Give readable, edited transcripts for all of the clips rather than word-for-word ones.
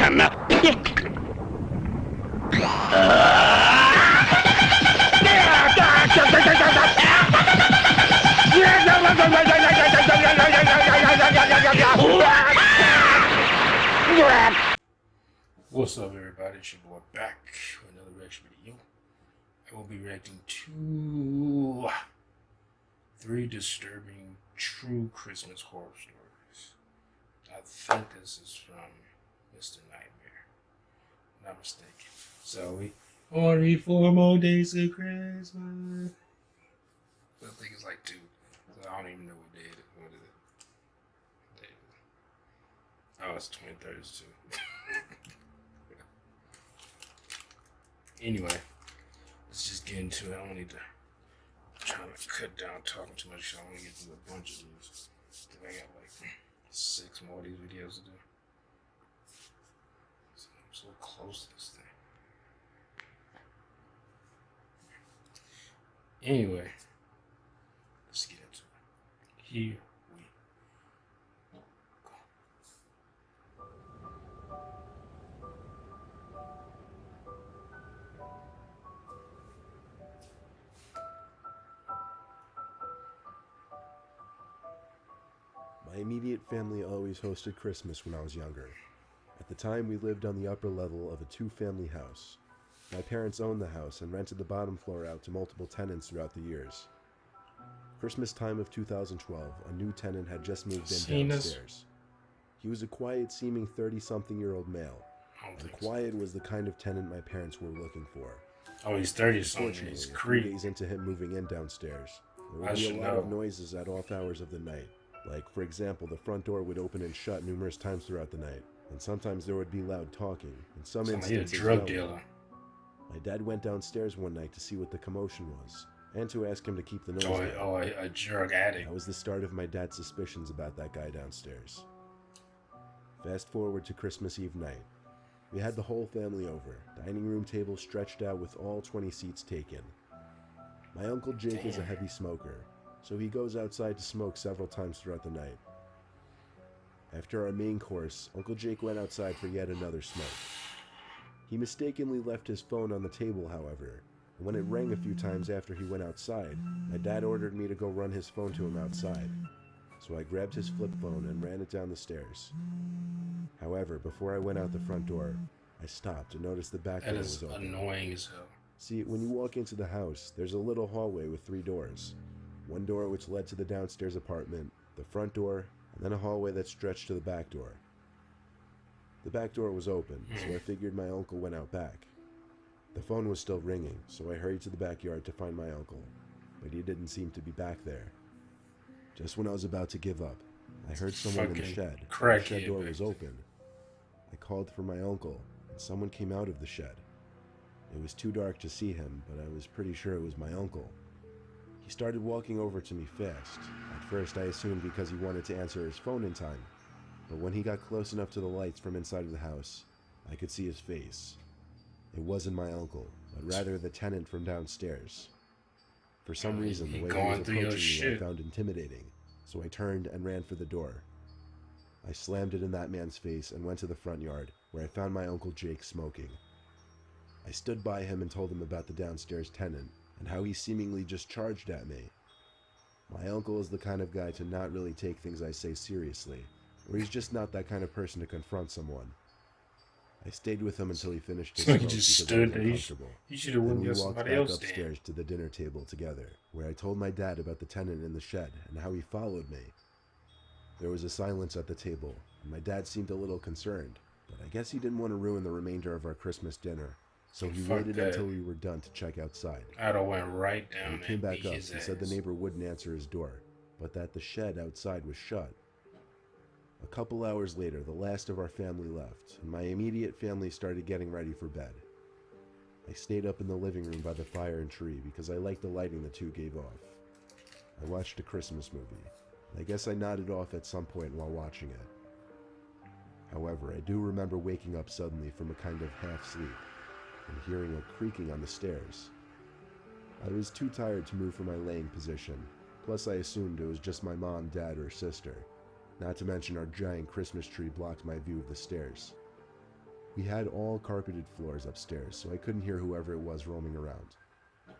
What's up, everybody? It's your boy back with another reaction video. I will be reacting to 3 disturbing true Christmas horror stories. I think this is from Mr. Nightmare, if I'm not mistaken. So we only 4 more days of Christmas. I think it's like 2. So I don't even know what day it is. What is it? Oh, it's 23rd too. Anyway, let's just get into it. I don't need to try to cut down talking too much. I want to get through a bunch of these. I got like 6 more of these videos to do. So I'm so close to this thing. Anyway, let's get into it. Here we go. My immediate family always hosted Christmas when I was younger. At the time, we lived on the upper level of a 2-family house. My parents owned the house and rented the bottom floor out to multiple tenants throughout the years. Christmas time of 2012, a new tenant had just moved in downstairs. He was a quiet-seeming 30-something-year-old male, and quiet was the kind of tenant my parents were looking for. Oh, he's 30-something. He's creepy. 3 days into him moving in downstairs, there would be a lot of noises at off hours of the night. Like, for example, the front door would open and shut numerous times throughout the night, and sometimes there would be loud talking, in some instances drug dealer. My dad went downstairs one night to see what the commotion was, and to ask him to keep the noise down. A drug addict. That was the start of my dad's suspicions about that guy downstairs. Fast forward to Christmas Eve night. We had the whole family over, dining room table stretched out with all 20 seats taken. My Uncle Jake is a heavy smoker, so he goes outside to smoke several times throughout the night. After our main course, Uncle Jake went outside for yet another smoke. He mistakenly left his phone on the table, however, and when it rang a few times after he went outside, my dad ordered me to go run his phone to him outside. So I grabbed his flip phone and ran it down the stairs. However, before I went out the front door, I stopped and noticed the back door was open. That is annoying as hell. See, when you walk into the house, there's a little hallway with 3 doors. One door which led to the downstairs apartment, the front door, and then a hallway that stretched to the back door. The back door was open, so I figured my uncle went out back. The phone was still ringing, so I hurried to the backyard to find my uncle, but he didn't seem to be back there. Just when I was about to give up, I heard someone in the shed. The shed door was open. I called for my uncle, and someone came out of the shed. It was too dark to see him, but I was pretty sure it was my uncle. He started walking over to me fast. At first I assumed because he wanted to answer his phone in time, but when he got close enough to the lights from inside of the house, I could see his face. It wasn't my uncle, but rather the tenant from downstairs. For some reason, the way he was approaching me I found intimidating, so I turned and ran for the door. I slammed it in that man's face and went to the front yard, where I found my Uncle Jake smoking. I stood by him and told him about the downstairs tenant, and how he seemingly just charged at me. My uncle is the kind of guy to not really take things I say seriously, or he's just not that kind of person to confront someone. I stayed with him until he finished his smoke because I was uncomfortable. He should have we walked back upstairs to the dinner table together, where I told my dad about the tenant in the shed and how he followed me. There was a silence at the table, and my dad seemed a little concerned, but I guess he didn't want to ruin the remainder of our Christmas dinner. So he waited until we were done to check outside. I'd have went right down and he came back up and said the neighbor wouldn't answer his door, but that the shed outside was shut. A couple hours later, the last of our family left, and my immediate family started getting ready for bed. I stayed up in the living room by the fire and tree because I liked the lighting the 2 gave off. I watched a Christmas movie. I guess I nodded off at some point while watching it. However, I do remember waking up suddenly from a kind of half-sleep and hearing a creaking on the stairs. I was too tired to move from my laying position, plus I assumed it was just my mom, dad, or sister, not to mention our giant Christmas tree blocked my view of the stairs. We had all carpeted floors upstairs, so I couldn't hear whoever it was roaming around.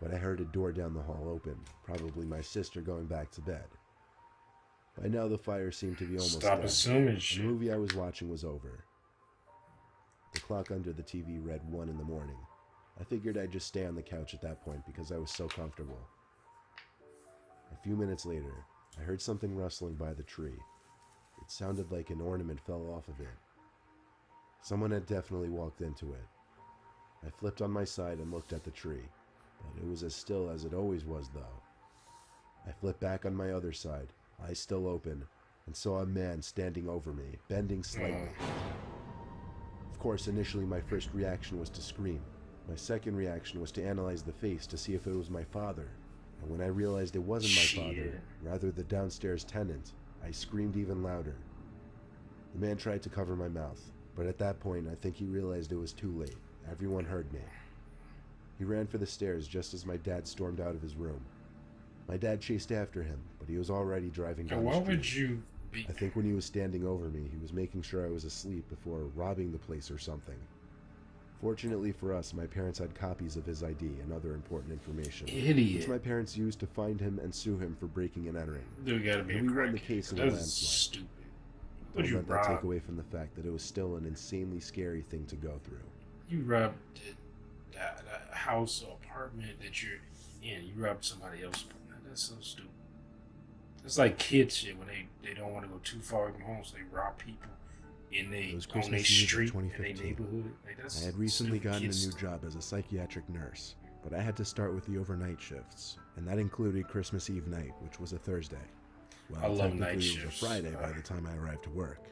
But I heard a door down the hall open, probably my sister going back to bed. By now the fire seemed to be almost Stop dead, assuming and the shit. movie I was watching was over. The clock under the TV read 1 in the morning. I figured I'd just stay on the couch at that point because I was so comfortable. A few minutes later, I heard something rustling by the tree. It sounded like an ornament fell off of it. Someone had definitely walked into it. I flipped on my side and looked at the tree, but it was as still as it always was though. I flipped back on my other side, eyes still open, and saw a man standing over me, bending slightly. Of course, initially my first reaction was to scream. My second reaction was to analyze the face to see if it was my father. And when I realized it wasn't my father, rather the downstairs tenant, I screamed even louder. The man tried to cover my mouth, but at that point I think he realized it was too late. Everyone heard me. He ran for the stairs just as my dad stormed out of his room. My dad chased after him, but he was already driving down the Why street. would you be? I think when he was standing over me, he was making sure I was asleep before robbing the place or something. Fortunately for us, my parents had copies of his ID and other important information, Idiot. which my parents used to find him and sue him for breaking and entering. Dude, gotta be And a we won the crackhead. case in a That's landslide. stupid. Don't Would you let that take rob? away from the fact that it was still an insanely scary thing to go through. You robbed the house or apartment that you're in. You robbed somebody else's apartment. That's so stupid. It's like kid shit when they don't want to go too far from home, so they rob people in It was on their Christmas Eve of street, in their 2015. neighborhood. Like, that's I had recently stupid gotten a kid new stuff. job as a psychiatric nurse, but I had to start with the overnight shifts, and that included Christmas Eve night, which was a Thursday. Well, I love night technically it was a shifts. Friday by the time I arrived to work.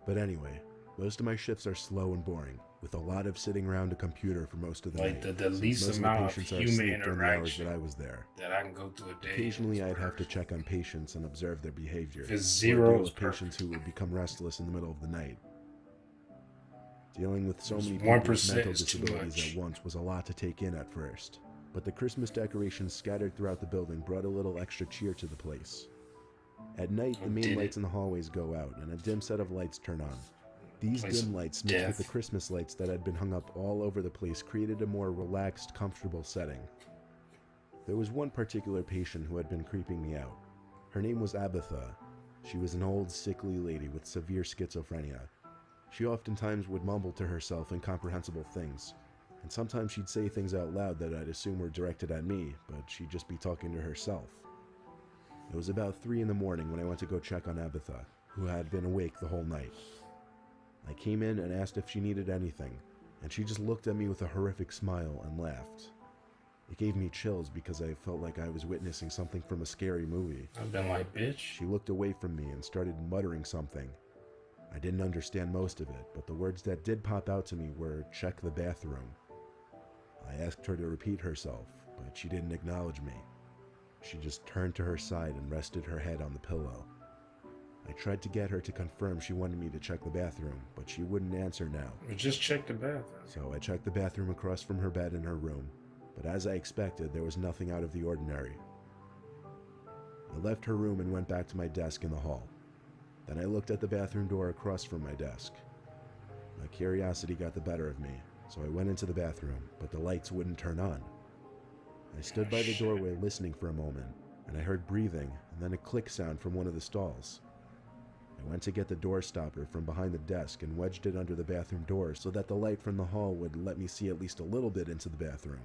But anyway, most of my shifts are slow and boring, with a lot of sitting around a computer for most of the Like night. the since least most amount of of the patients are human asleep during the hours interaction that I was there. that I can go through a day. Occasionally, is I'd have to perfect. check on patients and observe their behavior. If it's or zero, deal it's with patients who would become restless in the middle of the night. Dealing with so many people with 1% mental is too disabilities much. at once was a lot to take in at first, but the Christmas decorations scattered throughout the building brought a little extra cheer to the place. At night, the main Did lights it? in the hallways go out and a dim set of lights turn on. These Place dim of lights mixed with the death. Christmas lights that had been hung up all over the place created a more relaxed, comfortable setting. There was one particular patient who had been creeping me out. Her name was Abatha. She was an old, sickly lady with severe schizophrenia. She oftentimes would mumble to herself incomprehensible things, and sometimes she'd say things out loud that I'd assume were directed at me, but she'd just be talking to herself. It was about 3 in the morning when I went to go check on Abatha, who had been awake the whole night. I came in and asked if she needed anything, and she just looked at me with a horrific smile and laughed. It gave me chills because I felt like I was witnessing something from a scary movie. I've been like, bitch. She looked away from me and started muttering something. I didn't understand most of it, but the words that did pop out to me were, "Check the bathroom." I asked her to repeat herself, but she didn't acknowledge me. She just turned to her side and rested her head on the pillow. I tried to get her to confirm she wanted me to check the bathroom, but she wouldn't answer now. Well, just check the bathroom. So I checked the bathroom across from her bed in her room, but as I expected, there was nothing out of the ordinary. I left her room and went back to my desk in the hall. Then I looked at the bathroom door across from my desk. My curiosity got the better of me, so I went into the bathroom, but the lights wouldn't turn on. I stood by the doorway listening for a moment, and I heard breathing and then a click sound from one of the stalls. I went to get the door stopper from behind the desk and wedged it under the bathroom door so that the light from the hall would let me see at least a little bit into the bathroom.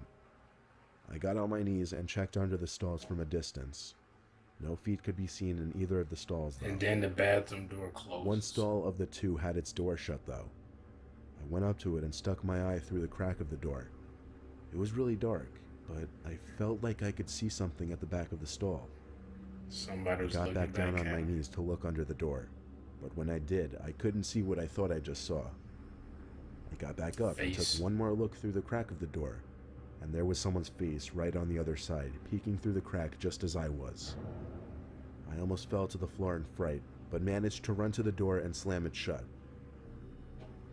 I got on my knees and checked under the stalls from a distance. No feet could be seen in either of the stalls, though. And then the bathroom door closes. One stall of the two had its door shut, though. I went up to it and stuck my eye through the crack of the door. It was really dark, but I felt like I could see something at the back of the stall. Somebody I was got looking back down on at my me. knees to look under the door, but when I did, I couldn't see what I thought I just saw. I got back up and Face. took one more look through the crack of the door, and there was someone's face right on the other side, peeking through the crack just as I was. I almost fell to the floor in fright, but managed to run to the door and slam it shut.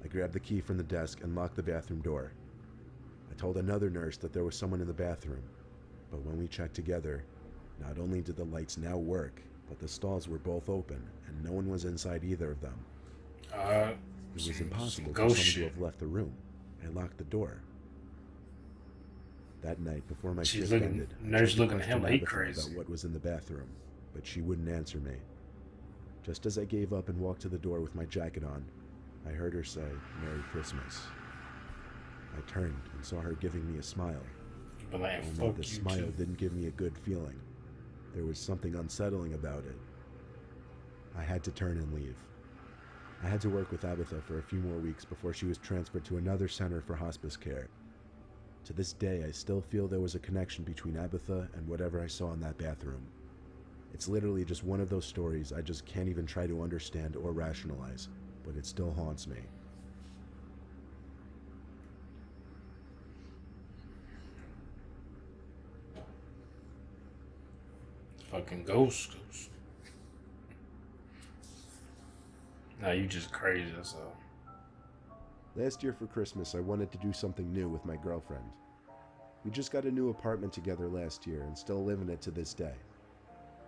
I grabbed the key from the desk and locked the bathroom door. I told another nurse that there was someone in the bathroom, but when we checked together, not only did the lights now work, but the stalls were both open, and no one was inside either of them. It was impossible for ghost someone shit. to have left the room. I locked the door. That night, before my She's shift ended, I tried nurse to looking at question him like Agatha crazy. about what was in the bathroom, but she wouldn't answer me. Just as I gave up and walked to the door with my jacket on, I heard her say, "Merry Christmas." I turned and saw her giving me a smile. But like, Only fuck the you smile too. didn't give me a good feeling. There was something unsettling about it. I had to turn and leave. I had to work with Agatha for a few more weeks before she was transferred to another center for hospice care. To this day, I still feel there was a connection between Agatha and whatever I saw in that bathroom. It's literally just one of those stories I just can't even try to understand or rationalize, but it still haunts me. Fucking ghost. Nah, you just crazy, that's all. Last year for Christmas, I wanted to do something new with my girlfriend. We just got a new apartment together last year and still live in it to this day.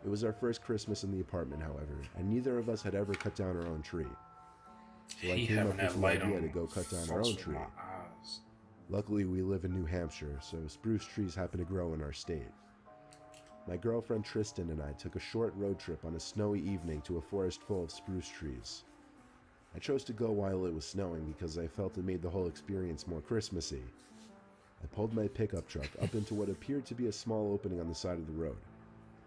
It was our first Christmas in the apartment, however, and neither of us had ever cut down our own tree. So I came up with the idea to go cut down our own tree. Luckily, we live in New Hampshire, so spruce trees happen to grow in our state. My girlfriend Tristan and I took a short road trip on a snowy evening to a forest full of spruce trees. I chose to go while it was snowing because I felt it made the whole experience more Christmassy. I pulled my pickup truck up into what appeared to be a small opening on the side of the road.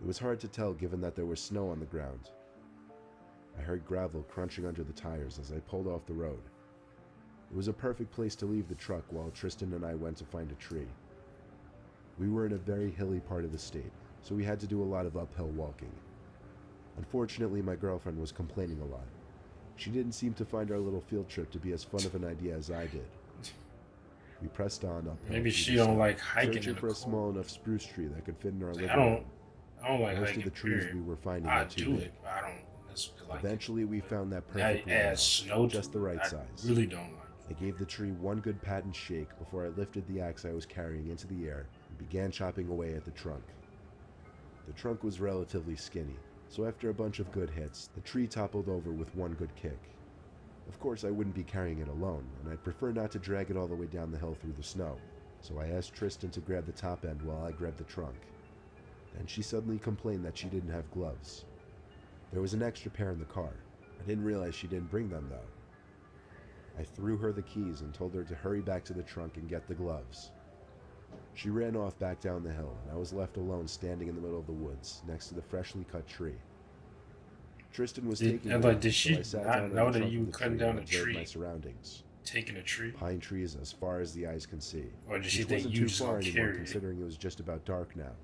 It was hard to tell given that there was snow on the ground. I heard gravel crunching under the tires as I pulled off the road. It was a perfect place to leave the truck while Tristan and I went to find a tree. We were in a very hilly part of the state, so we had to do a lot of uphill walking. Unfortunately, my girlfriend was complaining a lot. She didn't seem to find our little field trip to be as fun of an idea as I did. We pressed on uphill. Maybe she through the don't snow, like hiking searching in the for a cold. small enough spruce tree that could fit in our living I room. don't like Most hiking. of the trees Period. we were finding I were too do big. it, but I don't necessarily like Eventually, we found that it. perfect That one adds snow to just the it. right I size. really don't like I gave the tree one good pat and shake before I lifted the axe I was carrying into the air and began chopping away at the trunk. The trunk was relatively skinny, so after a bunch of good hits, the tree toppled over with one good kick. Of course, I wouldn't be carrying it alone, and I'd prefer not to drag it all the way down the hill through the snow, so I asked Tristan to grab the top end while I grabbed the trunk. Then she suddenly complained that she didn't have gloves. There was an extra pair in the car. I didn't realize she didn't bring them, though. I threw her the keys and told her to hurry back to the trunk and get the gloves. She ran off back down the hill, and I was left alone standing in the middle of the woods, next to the freshly cut tree. Tristan was taking and me, like, did so she I sat not down know on the that trunk you of the cutting tree down and a observed tree? my surroundings. Taking a tree? Pine trees as far as the eyes can see. Or did she Which think wasn't you too just far gonna anymore, carry it? considering it was just about dark now.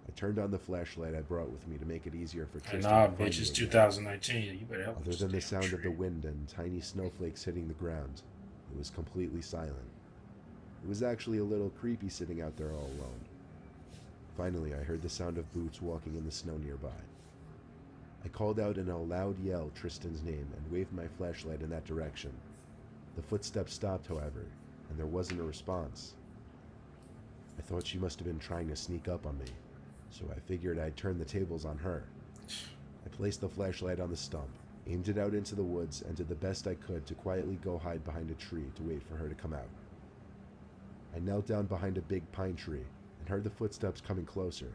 I turned on the flashlight I brought with me to make it easier for Hey, Tristan nah, to find bitch, me it's again. 2019. You better help Other this than the damn sound of the tree. wind and tiny snowflakes hitting the ground, it was completely silent. It was actually a little creepy sitting out there all alone. Finally, I heard the sound of boots walking in the snow nearby. I called out in a loud yell Tristan's name and waved my flashlight in that direction. The footsteps stopped, however, and there wasn't a response. I thought she must have been trying to sneak up on me, so I figured I'd turn the tables on her. I placed the flashlight on the stump, aimed it out into the woods, and did the best I could to quietly go hide behind a tree to wait for her to come out. I knelt down behind a big pine tree and heard the footsteps coming closer.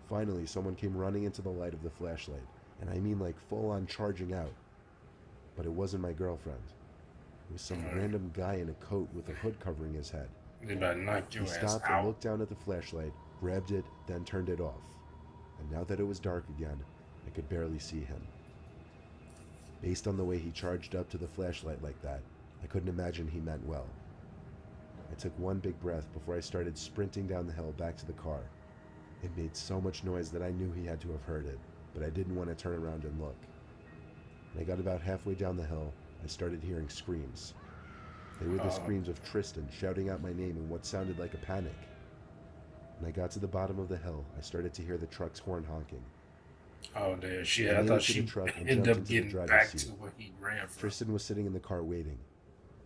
Finally, someone came running into the light of the flashlight, and I mean like full-on charging out. But it wasn't my girlfriend. It was some random guy in a coat with a hood covering his head. They better knock your He ass stopped and out. looked down at the flashlight, grabbed it, then turned it off. And now that it was dark again, I could barely see him. Based on the way he charged up to the flashlight like that, I couldn't imagine he meant well. I took one big breath before I started sprinting down the hill back to the car. It made so much noise that I knew he had to have heard it, but I didn't want to turn around and look. When I got about halfway down the hill, I started hearing screams. They were the screams of Tristan shouting out my name in what sounded like a panic. When I got to the bottom of the hill, I started to hear the truck's horn honking. Oh, damn. I I made thought it to she the truck and ended jumped up into the getting driver's back seat. to where he ran from. Tristan was sitting in the car waiting.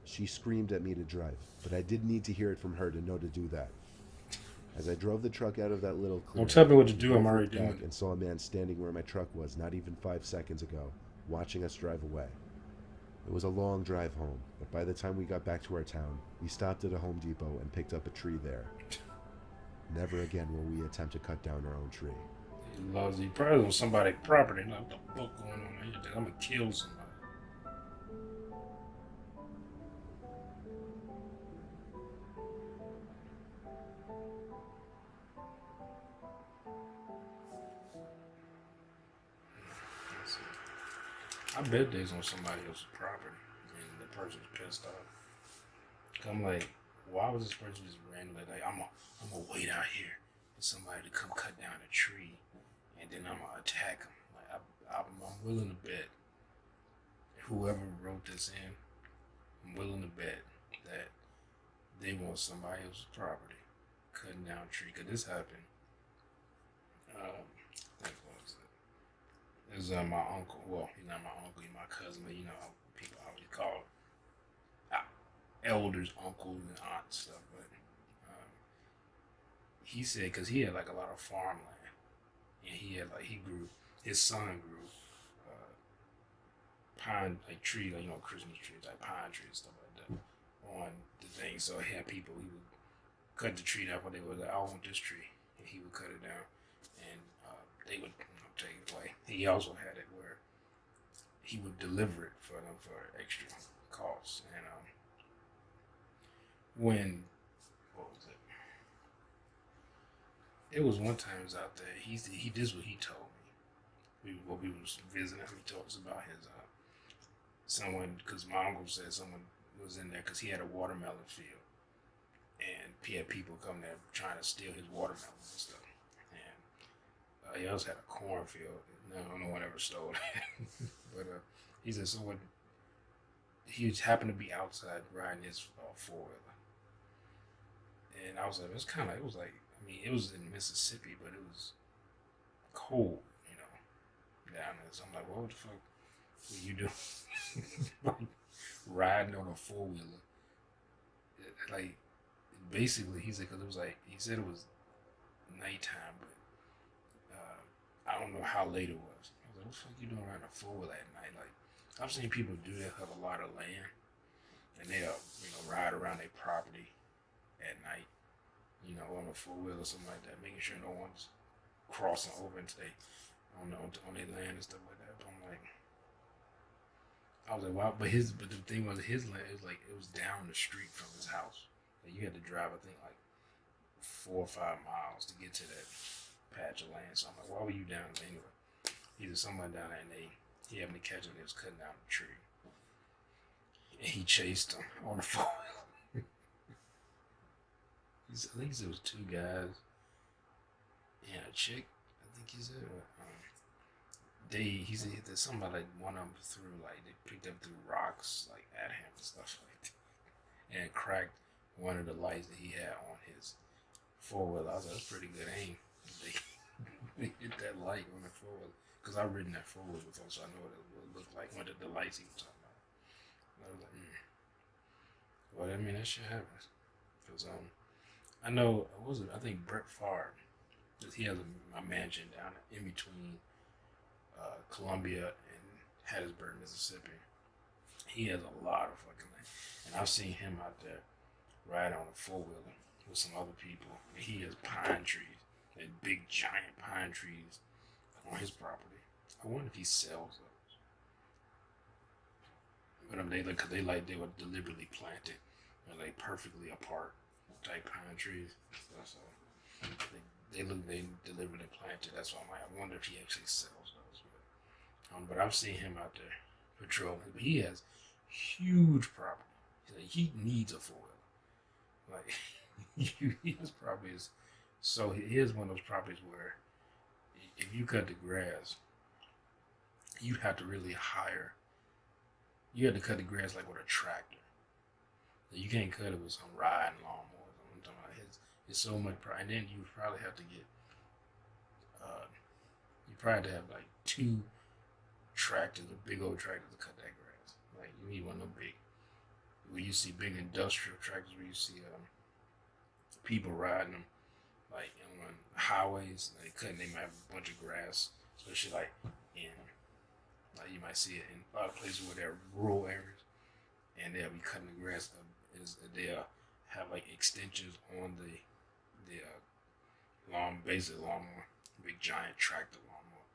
She screamed at me to drive, but I didn't need to hear it from her to know to do that. As I drove the truck out of that little clearing, Don't tell me what to do, I I'm already looked doing back it. and saw a man standing where my truck was not even 5 seconds ago, watching us drive away. It was a long drive home, but by the time we got back to our town, we stopped at a Home Depot and picked up a tree there. Never again will we attempt to cut down our own tree. He loves. He probably on somebody's property. Like, what the fuck going on here? I'm gonna kill somebody. I bet there's on somebody else's property and the person's pissed off. I'm like, why was this person just randomly like, I'm gonna wait out here for somebody to come cut down a tree and then I'm gonna attack them. Like, I'm willing to bet whoever wrote this in, I'm willing to bet that they want somebody else's property cutting down a tree. Cause this happened. I think what was it? It was my uncle. Well, he's not my uncle, he's my cousin, but you know how people always call elders, uncles, and aunts stuff. But he said because he had like a lot of farmland, and he grew. His son grew pine like trees, like Christmas trees, like pine trees, stuff like that, on the thing. So he had people. He would cut the tree down when they were like, I want this tree, and he would cut it down, and they would take it away. He also had it where he would deliver it for them for extra costs. And when what was it? It was one time he was out there. He did what he told me. We was visiting him. He told us about his someone, because my uncle said someone was in there because he had a watermelon field, and he had people come there trying to steal his watermelons and stuff. And he also had a cornfield. No one ever stole it. But he said someone, he happened to be outside riding his four-wheeler. And I was like, it was like, I mean, it was in Mississippi, but it was cold, down there. So I'm like, what the fuck were you doing? Like, riding on a four-wheeler. Like, basically, he said, because it was like, he said it was nighttime, but I don't know how late it was. I was like, what the fuck you doing riding a four-wheeler at night? Like, I've seen people do that, have a lot of land, and they'll, ride around their property at night, on a four-wheeler or something like that, making sure no one's crossing over into on their land and stuff like that. But I'm like, I was like, wow. But the thing was, his land, it was down the street from his house. Like, you had to drive, I think, like 4 or 5 miles to get to that patch of land. So I'm like, why were you down there anyway? Either someone down there and he happened to catch him. He was cutting down the tree, and he chased him on the four wheeler. I think it was 2 guys and a chick. I think he said. He said that somebody, like, one of them threw, like, they picked up through rocks, like, at him and stuff like that, and cracked one of the lights that he had on his four-wheeler. I was like, that's pretty good aim. They hit that light on the four-wheeler, because I've ridden that four-wheeler before, so I know what it looked like, one of the lights he was talking about. And I was like, well, I mean, that shit happens. Because I know, I think Brett Favre, he has a mansion down in between Columbia and Hattiesburg, Mississippi. He has a lot of fucking land. And I've seen him out there riding on a four-wheeler with some other people. And he has pine trees, and big giant pine trees on his property. I wonder if he sells those. But they were deliberately planted. They're like perfectly apart type pine trees. So they deliberately planted. That's why I wonder if he actually sells those. But I've seen him out there patrolling. But he has huge property. He needs a four-wheeler. Like, his property is, so he is one of those properties where if you cut the grass, you have to really hire. You have to cut the grass like with a tractor. You can't cut it with some riding lawnmower. I'm talking about it's so much. And then you probably have to get. You probably have to have like 2 tractors, a big old tractor to cut that grass. Like, you need one of them big. Where you see big industrial tractors, where you see people riding them, like on highways, like cutting. They might have a bunch of grass, especially like in Like you might see it in a lot of places where they're rural areas, and they'll be cutting the grass up. They'll have like extensions on the basic lawnmower, big giant tractor lawnmower,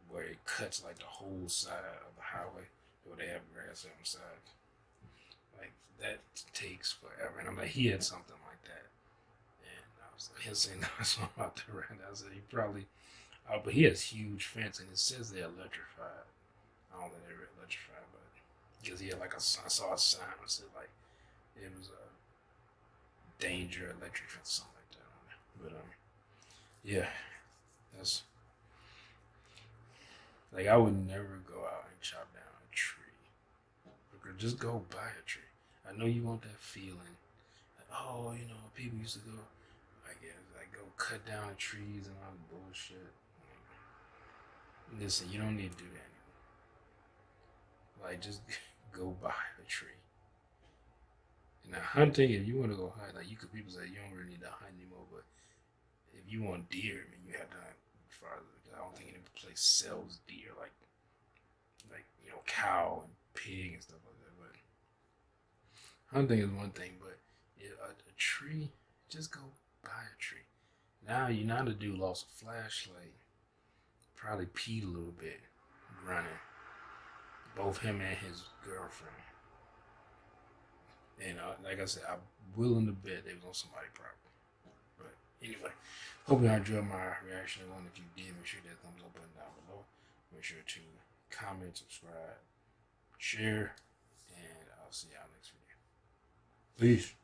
where it cuts like the whole side of the highway, where they have grass on the side. Like that takes forever, and I'm like, he had something like that, and I was like, he'll say no, something about that right now. I said he probably, but he has huge fence, and it says they're electrified. I don't think they're electrified, but because he had like I saw a sign that said like it was a danger electric fence, something like that on there. But yeah, that's like I would never go out and chop down a tree. Or just go buy a tree. I know you want that feeling. Like, oh, people used to go, I guess, like go cut down the trees and all the bullshit. Listen, you don't need to do that anymore. Like, just go buy a tree. Now, hunting, if you want to go hunt, like people say you don't really need to hunt anymore, but if you want deer, I mean, you have to hunt farther. I don't think any place sells deer like cow and pig and stuff like that. But hunting is one thing, but a tree, just go buy a tree. Now you know the dude lost a flashlight, probably peed a little bit, running. Both him and his girlfriend. And like I said, I'm willing to bet they was on somebody's property. But anyway, hope you enjoyed my reaction to one. If you did, make sure that thumbs up button down below. Make sure to comment, subscribe, share, and I'll see y'all next video. Peace.